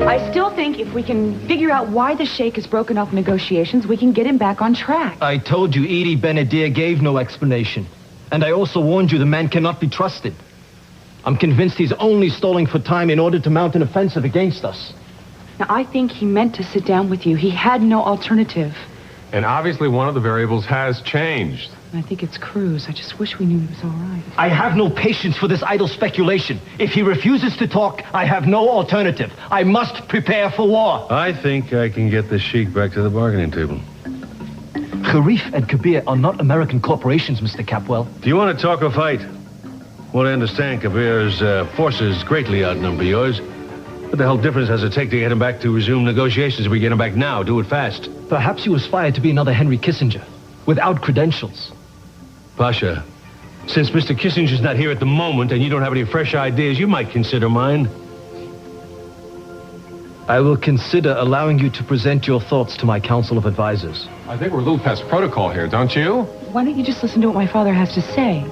I still think if we can figure out why the Sheikh has broken off negotiations, we can get him back on track. I told you Edie Benadir gave no explanation. And I also warned you the man cannot be trusted. I'm convinced he's only stalling for time in order to mount an offensive against us. Now, I think he meant to sit down with you. He had no alternative. And obviously one of the variables has changed. I think it's Cruz. I just wish we knew he was all right. I have no patience for this idle speculation. If he refuses to talk, I have no alternative. I must prepare for war. I think I can get the Sheikh back to the bargaining table. Sharif and Kabir are not American corporations, Mr. Capwell. Do you want to talk or fight? Well, I understand Kabir's forces greatly outnumber yours. What the hell difference does it take to get him back to resume negotiations if we get him back now? Do it fast. Perhaps you aspire to be another Henry Kissinger, without credentials. Pasha, since Mr. Kissinger's not here at the moment and you don't have any fresh ideas, you might consider mine. I will consider allowing you to present your thoughts to my council of advisors. I think we're a little past protocol here, don't you? Why don't you just listen to what my father has to say?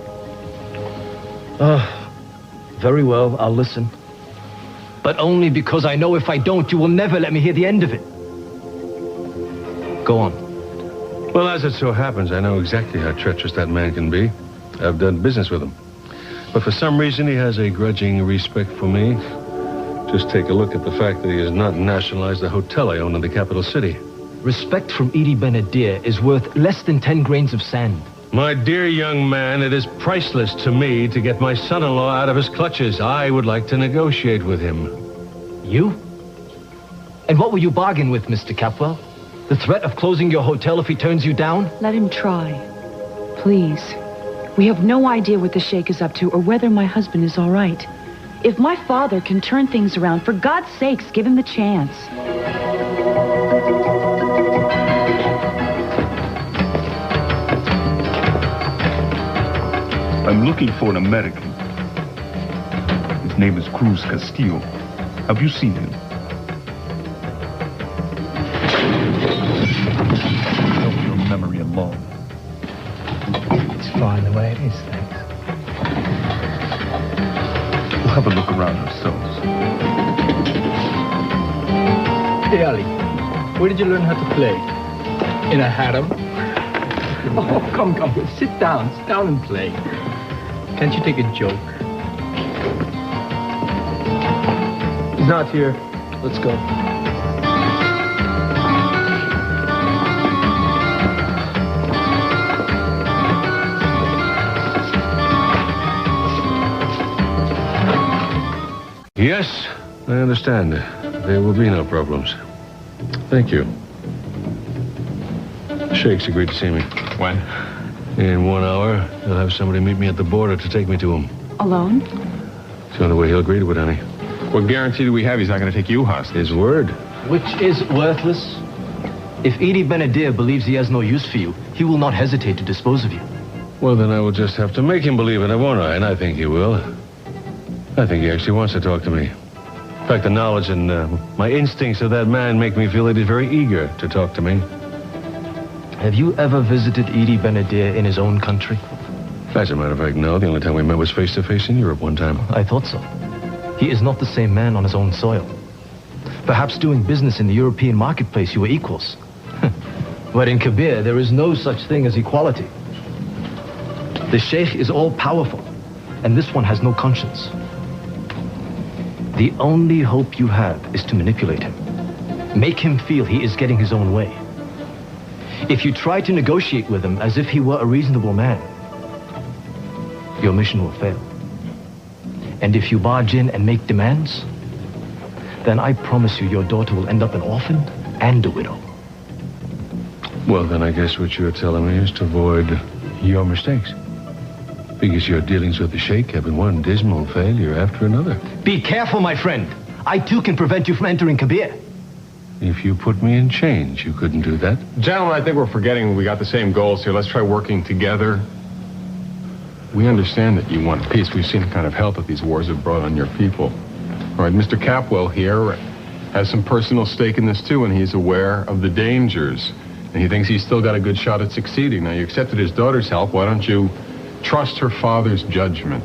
Very well, I'll listen. But only because I know if I don't, you will never let me hear the end of it. Go on. Well, as it so happens, I know exactly how treacherous that man can be. I've done business with him. But for some reason, he has a grudging respect for me. Just take a look at the fact that he has not nationalized the hotel I own in the capital city. Respect from Edie Benadir is worth less than 10 grains of sand. My dear young man, it is priceless to me to get my son-in-law out of his clutches. I would like to negotiate with him. You? And what will you bargain with, Mr. Capwell? The threat of closing your hotel if he turns you down? Let him try. Please. We have no idea what the Sheikh is up to or whether my husband is all right. If my father can turn things around, for God's sakes, give him the chance. I'm looking for an American. His name is Cruz Castillo. Have you seen him? Help your memory along. It's fine the way it is, thanks. We'll have a look around ourselves. Hey, Ali, where did you learn how to play? In a harem? Oh, come. Sit down and play. Can't you take a joke? He's not here. Let's go. Yes, I understand. There will be no problems. Thank you. Sheikh's agreed to see me. When? In 1 hour, he'll have somebody meet me at the border to take me to him. Alone? It's the only way he'll agree to it, honey. What guarantee do we have he's not going to take you hostage? His word. Which is worthless. If Edie Benadir believes he has no use for you, he will not hesitate to dispose of you. Well, then I will just have to make him believe in it, won't I? And I think he will. I think he actually wants to talk to me. In fact, the knowledge and my instincts of that man make me feel that he's very eager to talk to me. Have you ever visited Edie Benadir in his own country? As a matter of fact, no. The only time we met was face-to-face in Europe one time. I thought so. He is not the same man on his own soil. Perhaps doing business in the European marketplace you were equals. But in Kabir, there is no such thing as equality. The Sheikh is all-powerful, and this one has no conscience. The only hope you have is to manipulate him. Make him feel he is getting his own way. If you try to negotiate with him as if he were a reasonable man, your mission will fail. And if you barge in and make demands, then I promise you your daughter will end up an orphan and a widow. Well, then I guess what you're telling me is to avoid your mistakes. Because your dealings with the Sheikh have been one dismal failure after another. Be careful, my friend. I too can prevent you from entering Kabir. If you put me in chains, you couldn't do that. Gentlemen, I think we're forgetting we got the same goals here. Let's try working together. We understand that you want peace. We've seen the kind of health that these wars have brought on your people. All right, Mr. Capwell here has some personal stake in this too, and he's aware of the dangers. And he thinks he's still got a good shot at succeeding. Now, you accepted his daughter's help. Why don't you trust her father's judgment?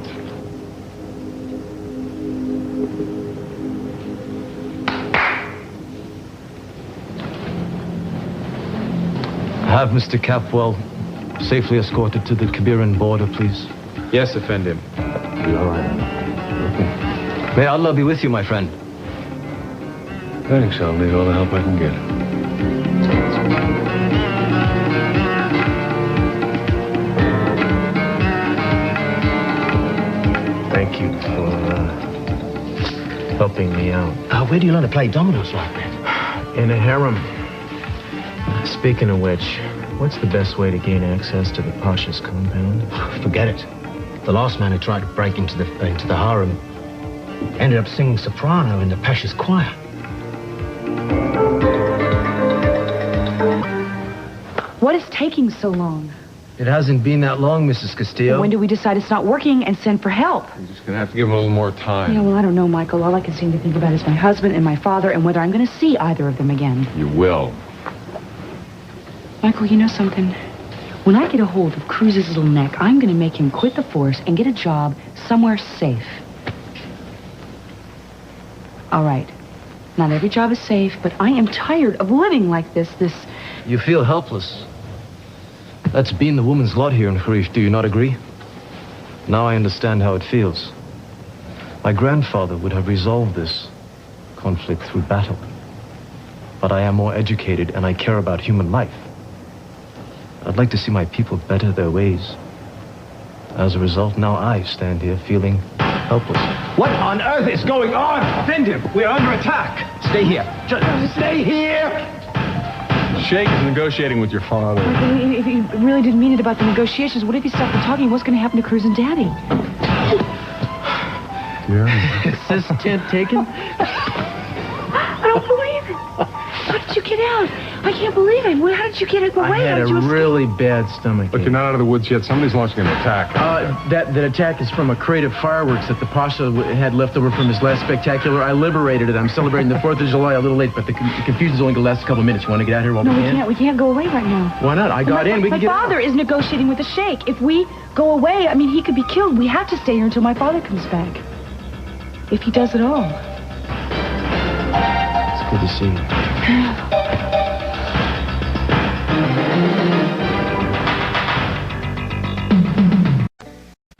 Have Mr. Capwell safely escorted to the Kabiran border, please. Yes, Effendi. Be all right. Okay. May Allah be with you, my friend. Thanks. I'll need all the help I can get. Thank you for helping me out. Where do you learn to play dominoes like that? In a harem. Speaking of which, what's the best way to gain access to the Pasha's compound? Forget it. The last man who tried to break into the harem ended up singing soprano in the Pasha's choir. What is taking so long? It hasn't been that long, Mrs. Castillo. When do we decide it's not working and send for help? You're just going to have to give him a little more time. Yeah, well, I don't know, Michael. All I can seem to think about is my husband and my father and whether I'm going to see either of them again. You will. Michael, you know something? When I get a hold of Cruz's little neck, I'm going to make him quit the force and get a job somewhere safe. All right. Not every job is safe, but I am tired of living like this. You feel helpless. That's been the woman's lot here in Kharif, do you not agree? Now I understand how it feels. My grandfather would have resolved this conflict through battle. But I am more educated and I care about human life. I'd like to see my people better their ways. As a result, now I stand here feeling helpless. What on earth is going on? Defend him. We're under attack. Stay here. Just stay here. Sheikh is negotiating with your father. Michael, if he really didn't mean it about the negotiations, what if he stopped the talking? What's going to happen to Cruz and Daddy? Yeah. Is this tent taken? I don't believe it. How did you get out? I can't believe it. How did you get away? I had How a did you escape? really bad stomach Look, you're not out of the woods yet. Somebody's launching an attack. That attack is from a crate of fireworks that the Pasha had left over from his last spectacular. I liberated it. I'm celebrating the 4th of July a little late, but the confusion's only going to last a couple of minutes. You want to get out here while No, we we can? can't. We can't go away right now. Why not? I got in. We My can get father out. is negotiating with the sheikh. If we go away, I mean, he could be killed. We have to stay here until my father comes back. If he does at all. It's good to see you.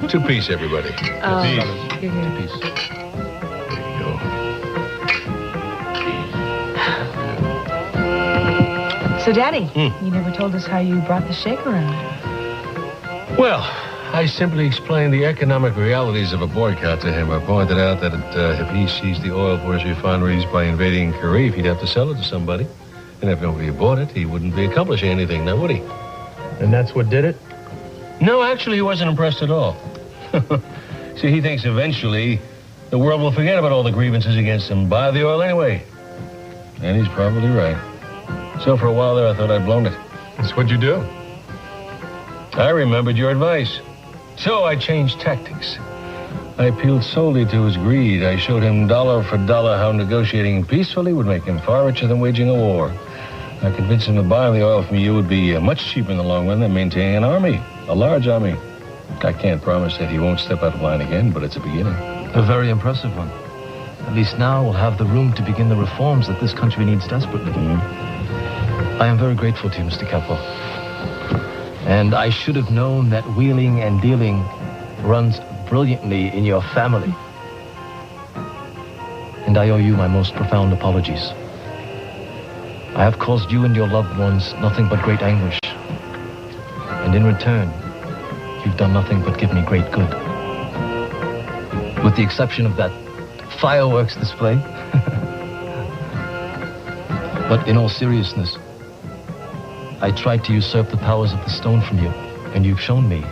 Two-piece, everybody. Peace. There you go. So, Daddy, you never told us how you brought the sheikh around. Well, I simply explained the economic realities of a boycott to him. I pointed out that if he seized the oil for his refineries by invading Kharif, he'd have to sell it to somebody. And if nobody bought it, he wouldn't be accomplishing anything, now would he? And that's what did it? No, actually, he wasn't impressed at all. See, he thinks eventually the world will forget about all the grievances against him, buy the oil anyway. And he's probably right. So for a while there, I thought I'd blown it. That's what you do. I remembered your advice. So I changed tactics. I appealed solely to his greed. I showed him dollar for dollar how negotiating peacefully would make him far richer than waging a war. I convinced him that buying the oil from you would be much cheaper in the long run than maintaining an army, a large army. I can't promise that he won't step out of line again, but it's a beginning. A very impressive one. At least now we'll have the room to begin the reforms that this country needs desperately. I am very grateful to you, Mr. Capwell. And I should have known that wheeling and dealing runs brilliantly in your family. And I owe you my most profound apologies. I have caused you and your loved ones nothing but great anguish. And in return, you've done nothing but give me great good. With the exception of that fireworks display. But in all seriousness, I tried to usurp the powers of the stone from you, and you've shown me,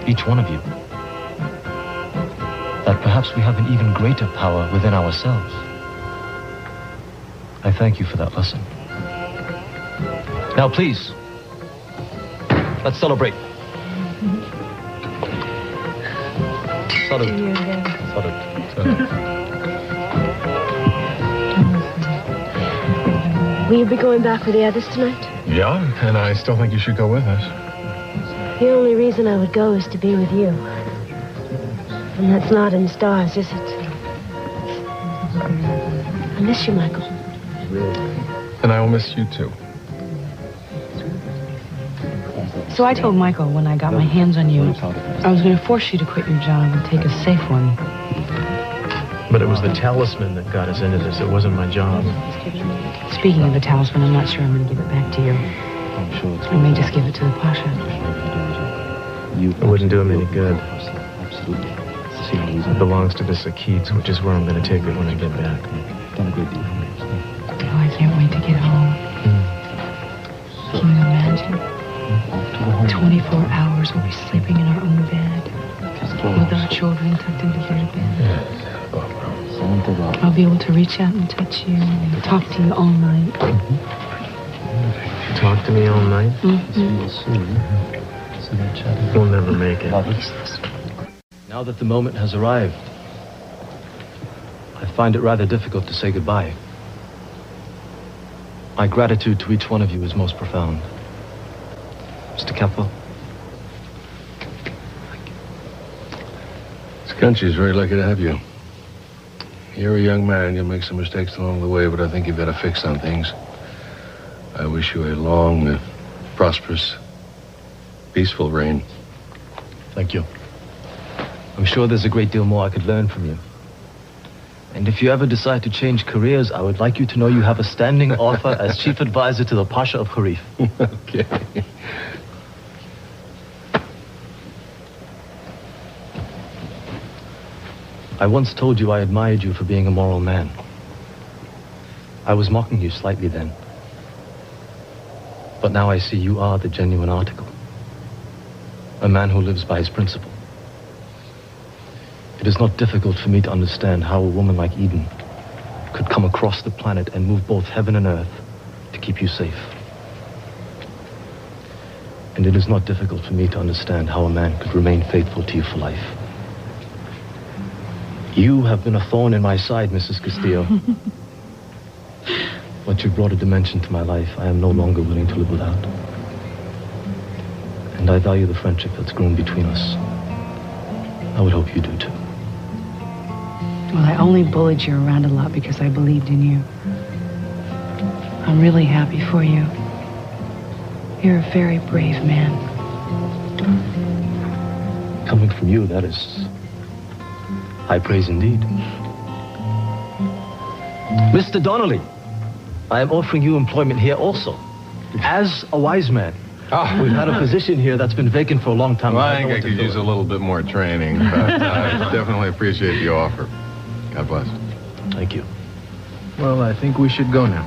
each one of you, that perhaps we have an even greater power within ourselves. I thank you for that lesson. Now, please, let's celebrate. Salute. Salute. Will you be going back with the others tonight? Yeah, and I still think you should go with us. The only reason I would go is to be with you. And that's not in the stars, is it? I miss you, Michael. And I will miss you too. So I told Michael when I got my hands on you, I was going to force you to quit your job and take a safe one. But it was the Talisman that got us into this. It wasn't my job. Speaking of the Talisman, I'm not sure I'm going to give it back to you. I may just give it to the Pasha. It wouldn't do him any good. It belongs to the Sakids, which is where I'm going to take it when I get back. Oh, I can't wait to get home. Can you imagine? 24 hours we'll be sleeping in our own bed, with our children tucked into their bed. I'll be able to reach out and touch you and talk to you all night. Talk to me all night? We'll never make it. Now that the moment has arrived, I find it rather difficult to say goodbye. My gratitude to each one of you is most profound. Mr. Capwell. This country is very lucky to have you. You're a young man. You'll make some mistakes along the way, but I think you've got a fix on things. I wish you a long, prosperous, peaceful reign. Thank you. I'm sure there's a great deal more I could learn from you. And if you ever decide to change careers, I would like you to know you have a standing offer as chief advisor to the Pasha of Harif. Okay. I once told you I admired you for being a moral man. I was mocking you slightly then. But now I see you are the genuine article. A man who lives by his principle. It is not difficult for me to understand how a woman like Eden could come across the planet and move both heaven and earth to keep you safe. And it is not difficult for me to understand how a man could remain faithful to you for life. You have been a thorn in my side, Mrs. Castillo. But you brought a dimension to my life I am no longer willing to live without. And I value the friendship that's grown between us. I would hope you do too. Well, I only bullied you around a lot because I believed in you. I'm really happy for you. You're a very brave man. Coming from you, that is high praise indeed. Mr. Donnelly, I am offering you employment here also, as a wise man. Oh. We've had a position here that's been vacant for a long time. Well, I think I could use a little bit more training, but I definitely appreciate the offer. God bless. Thank you. Well, I think we should go now.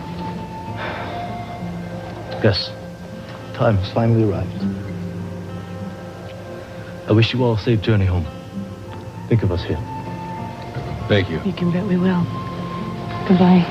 Yes, time has finally arrived. I wish you all a safe journey home. Think of us here. Thank you. You can bet we will. Goodbye.